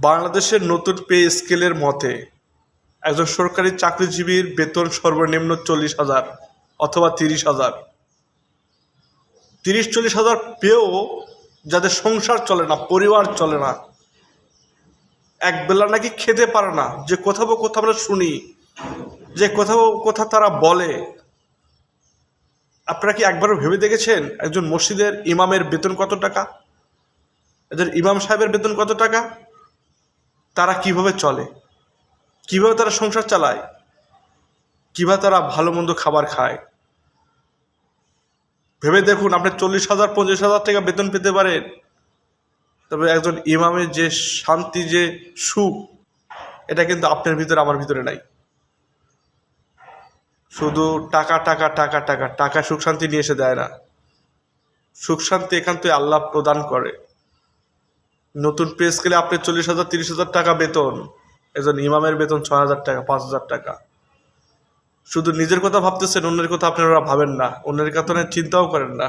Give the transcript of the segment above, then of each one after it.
বাংলাদেশের নতুন পে স্কেলের মতে একজন সরকারি চাকরিজীবীর বেতন সর্বনিম্ন 40,000 অথবা 30,000। 30-40,000 পেয়েও যাদের সংসার চলে না, পরিবার চলে না, একবেলা নাকি খেতে পারে না, যে কোথাও আমরা শুনি, যে কোথাও তারা বলে। আপনারা কি একবারও ভেবে দেখেছেন একজন মসজিদের ইমামের বেতন কত টাকা, একজন ইমাম সাহেবের বেতন কত টাকা? তারা কিভাবে চলে, কিভাবে তারা সংসার চালায়, কিভাবে তারা ভালো মন্দ খাবার খায়? ভেবে দেখুন, আপনি 40,000 50,000 টাকা বেতন পেতে পারেন, তবে একজন ইমামের যে শান্তি, যে সুখ, এটা কিন্তু আপনার ভিতরে আমার ভিতরে নাই। শুধু টাকা টাকা টাকা টাকা টাকা সুখ শান্তি নিয়ে এসে দেয় না। সুখ শান্তি এখান থেকে আল্লাহ প্রদান করে। নতুন পে স্কেলে আপনি 40,000 30,000 টাকা বেতন, একজন ইমামের বেতন 6,000 টাকা 5,000 টাকা। শুধু নিজের কথা ভাবতেছেন, অন্যের কথা আপনারা ভাবেন না, অন্যের কথা চিন্তাও করেন না।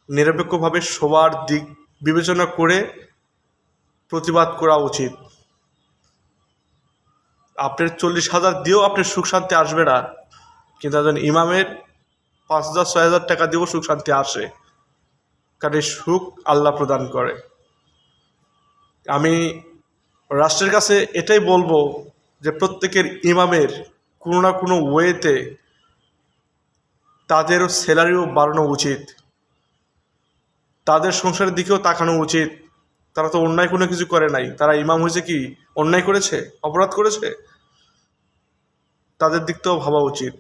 নিরপেক্ষভাবে সবার দিক বিবেচনা করে প্রতিবাদ করা উচিত। আপনার 40,000 দিয়েও আপনার সুখ শান্তি আসবে না, কিন্তু একজন ইমামের 5,000 6,000 টাকা দিয়েও সুখ শান্তি আসে, কারণ এই সুখ আল্লাহ প্রদান করে। আমি রাষ্ট্রের কাছে এটাই বলবো যে প্রত্যেকের ইমামের কোনো না কোনো ওয়েতে তাদেরও স্যালারিও বাড়ানো উচিত, তাদের সংসারের দিকেও তাকানো উচিত। তারা তো অন্যায় কোনো কিছু করে নাই, তারা ইমাম হয়েছে কি অন্যায় করেছে, অপরাধ করেছে? তাদের দিকটাও ভাবা উচিত।